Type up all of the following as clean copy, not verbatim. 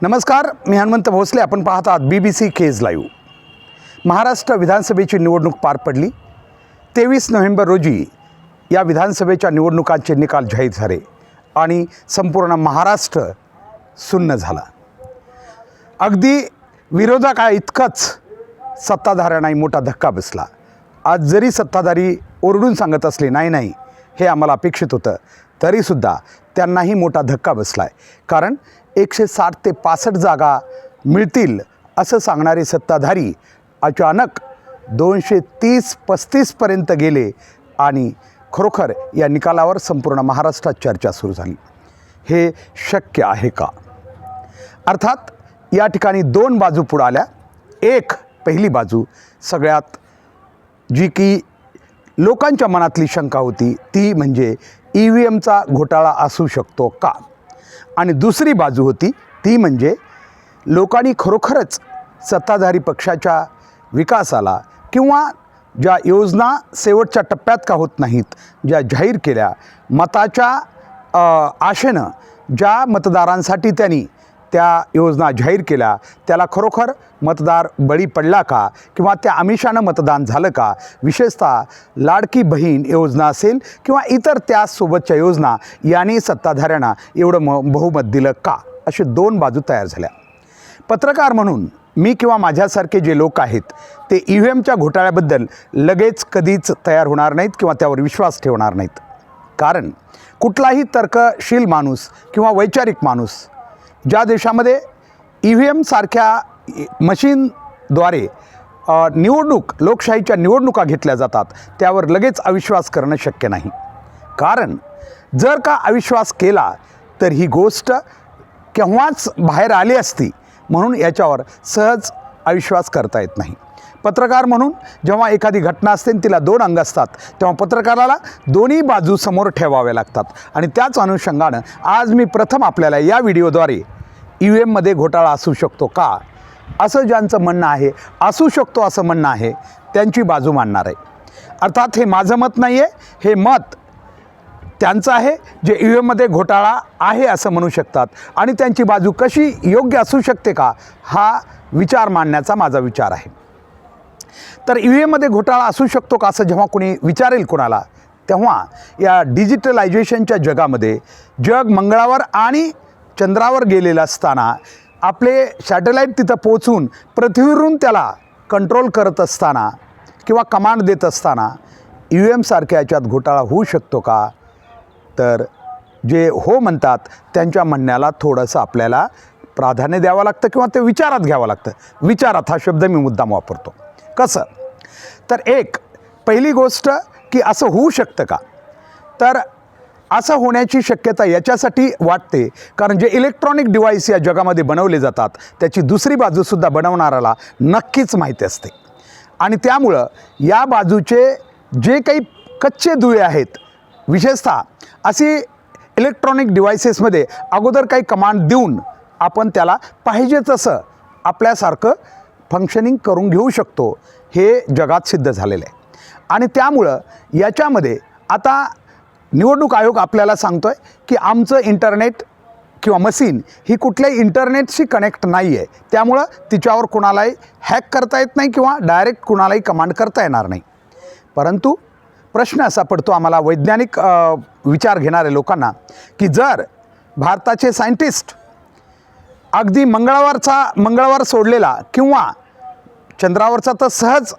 नमस्कार, मी हनुमंत भोसले. आपण पाहत आहात BBC केज लाईव्ह. महाराष्ट्र विधानसभेची निवडणूक पार पडली. 23 नोव्हेंबर रोजी या विधानसभेच्या निवडणुकांचे निकाल जाहीर झाले आणि संपूर्ण महाराष्ट्र सुन्न झाला. अगदी विरोधका इतकंच सत्ताधाऱ्यांनाही मोठा धक्का बसला. आज जरी सत्ताधारी ओरडून सांगत असले नाही हे आम्हाला अपेक्षित होतं, तरीसुद्धा त्यांनाही मोठा धक्का बसला आहे. कारण 160 ते 65 जागा मिळतील असं सांगणारे सत्ताधारी अचानक 230-35 पर्यंत गेले आणि खरोखर या निकालावर संपूर्ण महाराष्ट्रात चर्चा सुरू झाली. हे शक्य आहे का? अर्थात या ठिकाणी दोन बाजू पुढे आल्या. एक पहिली बाजू सगळ्यात जी की लोकांच्या मनातली शंका होती ती म्हणजे EVMचा घोटाळा असू शकतो का? आणि दुसरी बाजू होती ती म्हणजे लोकांनी खरोखरच सत्ताधारी पक्षाच्या विकासाला किंवा ज्या योजना शेवटच्या टप्प्यात का होत नाहीत, ज्या जाहीर केल्या मताच्या आशेनं ज्या मतदारांसाठी त्यांनी त्या योजना जाहीर केल्या त्याला खरोखर मतदार बळी पडला का किंवा त्या आमिषानं मतदान झालं का? विशेषतः लाडकी बहीण योजना असेल किंवा इतर त्यासोबतच्या योजना यांनी सत्ताधाऱ्यांना एवढं बहुमत दिलं का? असे दोन बाजू तयार झाल्या. पत्रकार म्हणून मी किंवा माझ्यासारखे जे लोक आहेत ते EVMच्या घोटाळ्याबद्दल लगेच कधीच तयार होणार नाहीत किंवा त्यावर विश्वास ठेवणार नाहीत. कारण कुठलाही तर्कशील माणूस किंवा वैचारिक माणूस ज्या देशामध्ये EVM सारख्या मशीनद्वारे लोकशाहीच्या निवडणुका घेतल्या जातात त्यावर लगेच अविश्वास करणं शक्य नाही. कारण जर का अविश्वास केला तर ही गोष्ट केव्हाच बाहेर आली असती, म्हणून याच्यावर सहज अविश्वास करता येत नाही. पत्रकार म्हणून जेव्हा एखादी घटना असते तिला दोन अंग असतात, तेव्हा पत्रकाराला दोन्ही बाजू समोर ठेवाव्या लागतात. आणि त्याच अनुषंगानं आज मी प्रथम आपल्याला या व्हिडिओद्वारे EVMमध्ये घोटाळा असू शकतो का असं ज्यांचं म्हणणं आहे, असू शकतो असं म्हणणं आहे, त्यांची बाजू मांडणार आहे. अर्थात हे माझं मत नाही आहे, हे मत त्यांचं आहे जे EVMमध्ये घोटाळा आहे असं म्हणू शकतात आणि त्यांची बाजू कशी योग्य असू शकते का हा विचार मांडण्याचा माझा विचार आहे. तर EVMमध्ये घोटाळा असू शकतो का असं जेव्हा कोणी विचारेल कोणाला, तेव्हा या डिजिटलायझेशनच्या जगामध्ये जग मंगळावर आणि चंद्रावर गेलेलं असताना आपले सॅटेलाईट तिथं पोचून पृथ्वीवरून त्याला कंट्रोल करत असताना किंवा कमांड देत असताना EVM सारख्या याच्यात घोटाळा होऊ शकतो का? तर जे हो म्हणतात त्यांच्या म्हणण्याला थोडंसं आपल्याला प्राधान्य द्यावं लागतं किंवा ते विचारात घ्यावं लागतं. विचारात हा शब्द मी मुद्दाम वापरतो. कसं? तर पहिली गोष्ट की असं होऊ शकतं का? तर असं होण्याची शक्यता याच्यासाठी वाटते कारण जे इलेक्ट्रॉनिक डिव्हाइस या जगामध्ये बनवले जातात त्याची दुसरी बाजूसुद्धा बनवणाऱ्याला नक्कीच माहिती असते. आणि त्यामुळं या बाजूचे जे काही कच्चे दुवे आहेत, विशेषतः अशी इलेक्ट्रॉनिक डिव्हाइसेसमध्ये अगोदर काही कमांड देऊन आपण त्याला पाहिजे तसं आपल्यासारखं फंक्शनिंग करून घेऊ शकतो, हे जगात सिद्ध झालेलं आहे. आणि त्यामुळं याच्यामध्ये आता निवडणूक आयोग आपल्याला सांगतो आहे की आमचं इंटरनेट किंवा मशीन ही कुठल्याही इंटरनेटशी कनेक्ट नाही आहे, त्यामुळं तिच्यावर कुणालाही हॅक करता येत नाही किंवा डायरेक्ट कुणालाही कमांड करता येणार नाही. परंतु प्रश्न असा पडतो आम्हाला वैज्ञानिक विचार घेणाऱ्या लोकांना की जर भारताचे सायंटिस्ट अगदी मंगळवार सोडलेला किंवा चंद्रावरचा तर सहज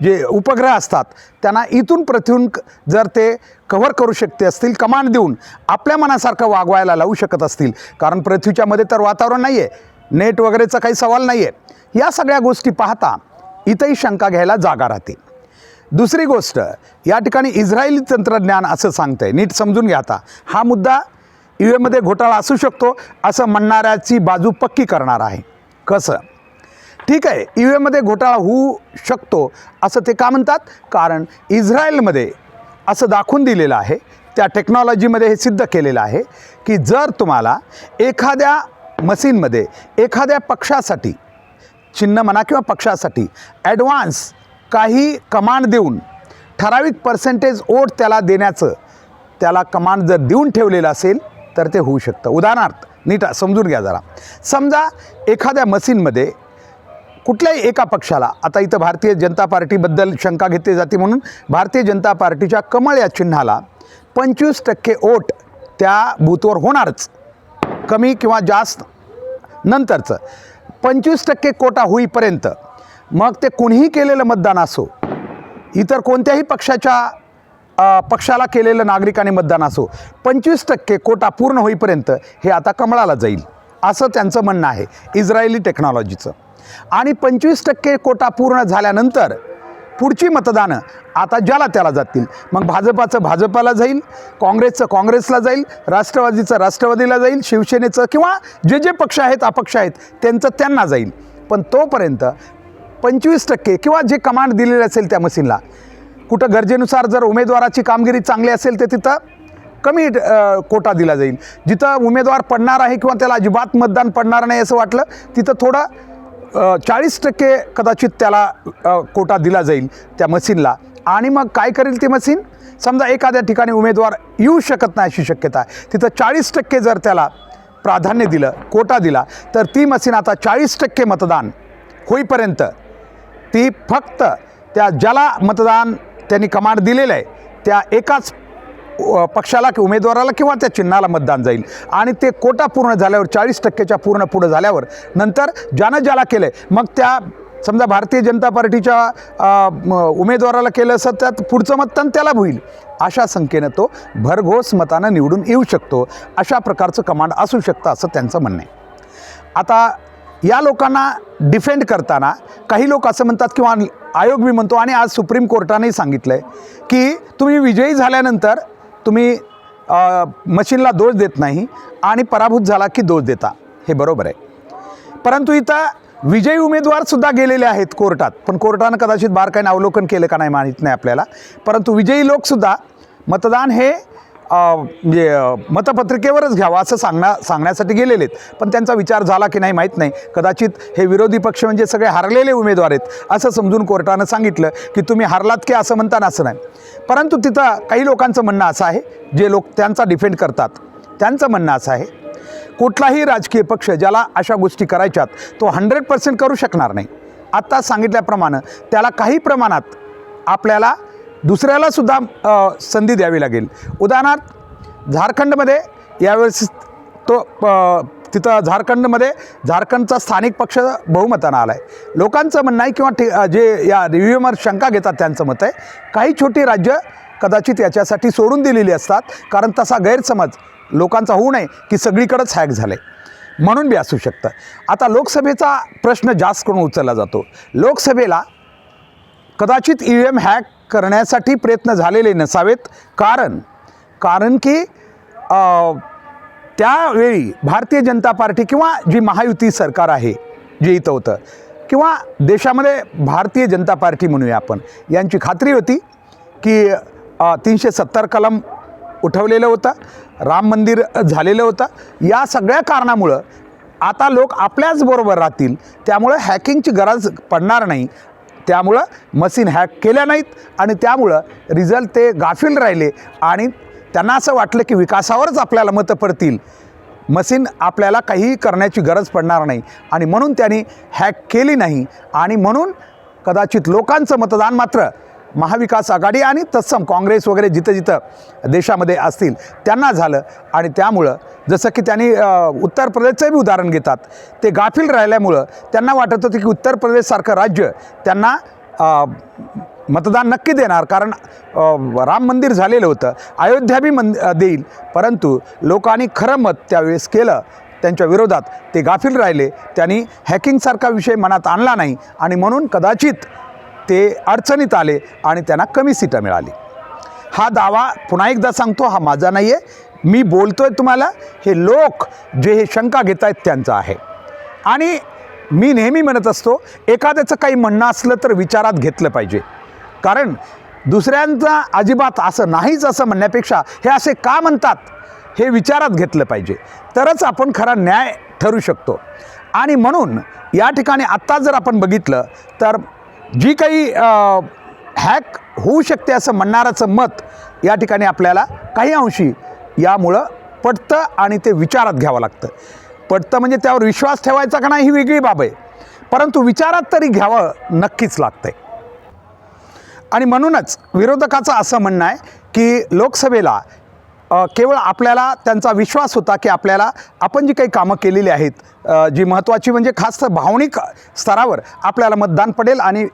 जे उपग्रह असतात त्यांना इथून पृथ्वीहून जर ते कव्हर करू शकते असतील, कमांड देऊन आपल्या मनासारखं वागवायला लावू शकत असतील, कारण पृथ्वीच्या मध्ये तर वातावरण नाही आहे, नेट वगैरेचा काही सवाल नाही आहे, या सगळ्या गोष्टी पाहता इथंही शंका घ्यायला जागा राहते. दुसरी गोष्ट या ठिकाणी इस्रायली तंत्रज्ञान असं सांगतं आहे, नीट समजून घ्या. आता हा मुद्दा EVMमध्ये घोटाळा असू शकतो असं म्हणणाऱ्याची बाजू पक्की करणार आहे. कसं? ठीक आहे, EVMमध्ये घोटाळा होऊ शकतो असं ते का म्हणतात? कारण इस्रायलमध्ये असं दाखवून दिलेलं आहे, त्या टेक्नॉलॉजीमध्ये हे सिद्ध केलेलं आहे की जर तुम्हाला एखाद्या मशीनमध्ये एखाद्या पक्षासाठी चिन्ह म्हणा किंवा पक्षासाठी ॲडव्हान्स काही कमांड देऊन ठराविक पर्सेंटेज वोट त्याला देण्याचं त्याला कमांड जर देऊन ठेवलेलं असेल तर ते होऊ शकतं. उदाहरणार्थ नीट समजून घ्या जरा. समजा एखाद्या मशीनमध्ये कुठल्याही एका पक्षाला, आता इथं भारतीय जनता पार्टीबद्दल शंका घेतली जाते म्हणून भारतीय जनता पार्टीच्या कमळ या चिन्हाला 25% वोट त्या बूथवर होणारच, कमी किंवा जास्त नंतरचं 25% कोटा होईपर्यंत मग ते कोणीही केलेलं मतदान असो, इतर कोणत्याही पक्षाला केलेलं नागरिकांनी मतदान असो, 25% कोटा पूर्ण होईपर्यंत हे आता कमळाला जाईल असं त्यांचं म्हणणं आहे इस्रायली टेक्नॉलॉजीचं. आणि 25% कोटा पूर्ण झाल्यानंतर पुढची मतदानं आता ज्याला त्याला जातील. मग भाजपाचं भाजपाला जाईल, काँग्रेसचं काँग्रेसला जाईल, राष्ट्रवादीचं राष्ट्रवादीला जाईल, शिवसेनेचं किंवा जे जे पक्ष आहेत अपक्ष आहेत त्यांचं त्यांना जाईल. पण तोपर्यंत 25% किंवा जे कमांड दिलेले असेल त्या मशीनला, कुठं गरजेनुसार जर उमेदवाराची कामगिरी चांगली असेल तर तिथं कमी कोटा दिला जाईल. जिथं उमेदवार पडणार आहे किंवा त्याला अजिबात मतदान पडणार नाही असं वाटलं तिथं थोडं 40% कदाचित त्याला कोटा दिला जाईल त्या मशीनला. आणि मग काय करेल ती मशीन, समजा एखाद्या ठिकाणी उमेदवार येऊ शकत नाही अशी शक्यता आहे, तिथं 40% जर त्याला प्राधान्य दिलं, कोटा दिला, तर ती मशीन आता 40% मतदान होईपर्यंत ती फक्त त्या ज्याला मतदान त्यांनी कमांड दिलेलं आहे त्या एकाच पक्षाला किंवा उमेदवाराला किंवा त्या चिन्हाला मतदान जाईल. आणि ते कोटा पूर्ण झाल्यावर 40%च्या पूर्ण पुढं झाल्यावर नंतर ज्यानं ज्याला केलं आहे, मग त्या समजा भारतीय जनता पार्टीच्या उमेदवाराला केलं असं त्यात पुढचं मतदान त्याला होईल. अशा संख्येनं तो भरघोस मतानं निवडून येऊ शकतो. अशा प्रकारचं कमांड असू शकतं असं त्यांचं म्हणणं आहे. आता या लोकांना डिफेंड करताना काही लोक असं म्हणतात किंवा आयोग मी म्हणतो आणि आज सुप्रीम कोर्टानेही सांगितलं आहे की तुम्ही विजयी झाल्यानंतर तुम्ही मशीनला दोष देत नाही आणि पराभूत झाला की दोष देता, हे बरोबर आहे. परंतु इथं विजयी उमेदवारसुद्धा गेलेले आहेत कोर्टात, पण कोर्टानं कदाचित बारकाईनं अवलोकन केलं का नाही माहीत नाही आपल्याला. परंतु विजयी लोकसुद्धा मतदान हे म्हणजे मतपत्रिकेवरच घ्यावं असं सांगण्यासाठी गेलेले आहेत. पण त्यांचा विचार झाला की नाही माहीत नाही. कदाचित हे विरोधी पक्ष म्हणजे सगळे हारलेले उमेदवार आहेत असं समजून कोर्टानं सांगितलं की तुम्ही हारलात की असं म्हणताना असं नाही. परंतु तिथं काही लोकांचं म्हणणं असं आहे, जे लोक त्यांचा डिफेंड करतात त्यांचं म्हणणं असं आहे, कुठलाही राजकीय पक्ष ज्याला अशा गोष्टी करायच्यात तो 100% करू शकणार नाही. आत्ता सांगितल्याप्रमाणे त्याला काही प्रमाणात आपल्याला दुसऱ्यालासुद्धा संधी द्यावी लागेल. उदाहरणार्थ झारखंडमध्ये यावेळेस तिथं झारखंडचा स्थानिक पक्ष बहुमतानं आला आहे. लोकांचं म्हणणं आहे किंवा जे या रिव्ह्यूवर शंका घेतात त्यांचं मत आहे, काही छोटी राज्य कदाचित याच्यासाठी सोडून दिलेली असतात, कारण तसा गैरसमज लोकांचा होऊ नये की सगळीकडेच हॅक झालं आहे म्हणून बी असू शकतं. आता लोकसभेचा प्रश्न जास्त करून उचलला जातो. लोकसभेला कदाचित EVM हॅक करण्यासाठी प्रयत्न झालेले नसावेत, कारण की त्यावेळी भारतीय जनता पार्टी किंवा जी महायुती सरकार आहे जे इथं होतं किंवा देशामध्ये भारतीय जनता पार्टी म्हणूया आपण, यांची खात्री होती की 370 कलम उठवलेलं होतं, राम मंदिर झालेलं होतं. या सगळ्या कारणामुळं आता लोक आपल्याच बरोबर राहतील, त्यामुळं हॅकिंगची गरज पडणार नाही. त्यामुळं मशीन हॅक केल्या नाहीत आणि त्यामुळं रिझल्ट ते गाफील राहिले आणि त्यांना असं वाटलं की विकासावरच आपल्याला मतं पडतील, मशीन आपल्याला काहीही करण्याची गरज पडणार नाही आणि म्हणून त्यांनी हॅक केली नाही. आणि म्हणून कदाचित लोकांचं मतदान मात्र महाविकास आघाडी आणि तत्सम काँग्रेस वगैरे जिथं जिथं देशामध्ये असतील त्यांना झालं. आणि त्यामुळं जसं की त्यांनी उत्तर प्रदेशचंही उदाहरण घेतात, ते गाफील राहिल्यामुळं त्यांना वाटत होतं की उत्तर प्रदेशसारखं राज्य त्यांना मतदान नक्की देणार, कारण राम मंदिर झालेलं होतं, अयोध्या बी देईल. परंतु लोकांनी खरं मत त्यावेळेस केलं त्यांच्या विरोधात, ते गाफील राहिले, त्यांनी हॅकिंगसारखा विषय मनात आणला नाही आणि म्हणून कदाचित ते अडचणीत आले आणि त्यांना कमी सीटं मिळाली. हा दावा पुन्हा एकदा सांगतो, हा माझा नाही आहे, मी बोलतो आहे तुम्हाला, हे लोक जे हे शंका घेत आहेत त्यांचं आहे. आणि मी नेहमी म्हणत असतो, एखाद्याचं काही म्हणणं असलं तर विचारात घेतलं पाहिजे, कारण दुसऱ्यांचा अजिबात असं नाहीच असं म्हणण्यापेक्षा हे असे का म्हणतात हे विचारात घेतलं पाहिजे, तरच आपण खरा न्याय ठरू शकतो. आणि म्हणून या ठिकाणी आत्ता जर आपण बघितलं तर जी काही हॅक होऊ शकते असं म्हणणाराचं मत या ठिकाणी आपल्याला काही अंशी यामुळं पटतं आणि ते विचारात घ्यावं लागतं. पटतं म्हणजे त्यावर विश्वास ठेवायचा का नाही ही वेगळी बाब आहे, परंतु विचारात तरी घ्यावं नक्कीच लागतंय. आणि म्हणूनच विरोधकाचं असं म्हणणं आहे की लोकसभेला केवळ आपल्याला त्यांचा विश्वास होता की आपल्याला आपण जी काही कामं केलेली आहेत, जी महत्त्वाची म्हणजे खास भावनिक स्तरावर आपल्याला मतदान पडेल आणि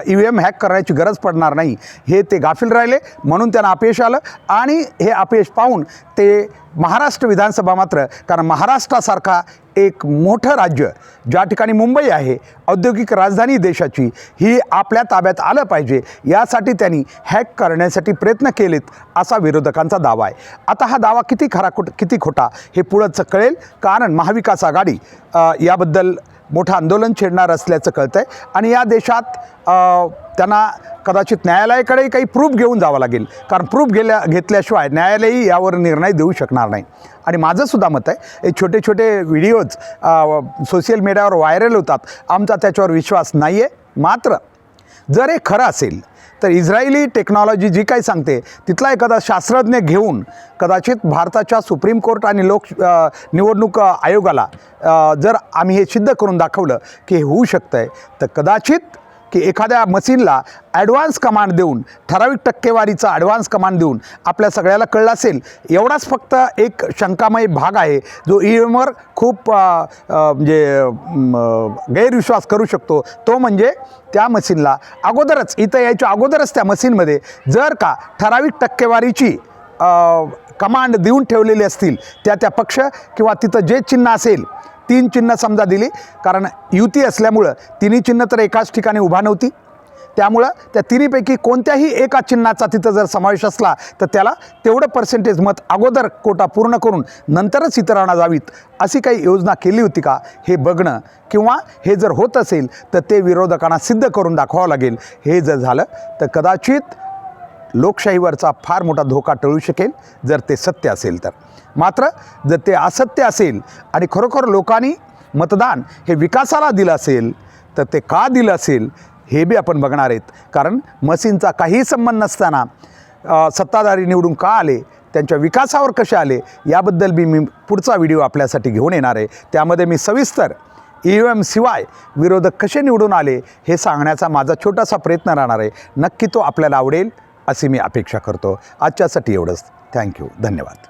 EVM हॅक करण्याची गरज पडणार नाही, हे ते गाफील राहिले. म्हणून त्यांना अपयश आलं आणि हे अपयश पाहून ते महाराष्ट्र विधानसभा मात्र, कारण महाराष्ट्रासारखा एक मोठं राज्य ज्या ठिकाणी मुंबई आहे, औद्योगिक राजधानी देशाची, ही आपल्या ताब्यात आलं पाहिजे यासाठी त्यांनी हॅक करण्यासाठी प्रयत्न केलेत असा विरोधकांचा दावा आहे. आता हा दावा किती खरा किती खोटा हे पुढंच कळेल, कारण महाविकास आघाडी याबद्दल मोठं आंदोलन छेडणार असल्याचं कळतं आहे. आणि या देशात त्यांना कदाचित न्यायालयाकडे काही प्रूफ घेऊन जावं लागेल, कारण प्रूफ घेतल्याशिवाय न्यायालयही यावर निर्णय देऊ शकणार नाही. आणि माझंसुद्धा मत आहे, हे छोटे छोटे व्हिडिओज सोशल मीडियावर व्हायरल होतात, आमचा त्याच्यावर विश्वास नाही आहे. मात्र जर हे खरं असेल तर इस्रायली टेक्नॉलॉजी जी काही सांगते तिथला एखादा शास्त्रज्ञ घेऊन कदाचित भारताच्या सुप्रीम कोर्ट आणि निवडणूक आयोगाला जर आम्ही हे सिद्ध करून दाखवलं की हे होऊ शकतं आहे, तर कदाचित की एखाद्या मशीनला ॲडव्हान्स कमांड देऊन, ठराविक टक्केवारीचा ॲडव्हान्स कमांड देऊन आपल्या सगळ्याला कळलं असेल. एवढाच फक्त एक शंकामय भाग आहे जो EVMवर खूप म्हणजे गैरविश्वास करू शकतो, तो म्हणजे त्या मशीनला अगोदरच, इथं यायच्या अगोदरच त्या मशीनमध्ये जर का ठराविक टक्केवारीची कमांड देऊन ठेवलेली असतील, त्या पक्ष किंवा तिथं जे चिन्ह असेल, 3 चिन्ह समजा दिली, कारण युती असल्यामुळं तिन्ही चिन्ह तर एकाच ठिकाणी उभा नव्हती, त्यामुळं त्या तिन्हीपैकी कोणत्याही एका चिन्हाचा तिथं जर समावेश असला तर त्याला तेवढं पर्सेंटेज मत अगोदर कोटा पूर्ण करून नंतरच इतरांना जावीत, अशी काही योजना केली होती का हे बघणं, किंवा हे जर होत असेल तर ते विरोधकांना सिद्ध करून दाखवावं लागेल. हे जर झालं तर कदाचित लोकशाहीवरचा फार मोठा धोका टळू शकेल, जर ते सत्य असेल तर. मात्र जर ते असत्य असेल आणि खरोखर लोकांनी मतदान हे विकासाला दिलं असेल तर ते का दिलं असेल हे बी आपण बघणार आहेत. कारण मशीनचा काहीही संबंध नसताना सत्ताधारी निवडून का आले, त्यांच्या विकासावर कसे आले, याबद्दल बी मी पुढचा व्हिडिओ आपल्यासाठी घेऊन येणार आहे. त्यामध्ये मी सविस्तर EVM शिवाय विरोधक कसे निवडून आले हे सांगण्याचा माझा छोटासा प्रयत्न राहणार आहे. नक्की तो आपल्याला आवडेल अशी मी अपेक्षा करतो. आजच्यासाठी एवढंच. थँक्यू. धन्यवाद.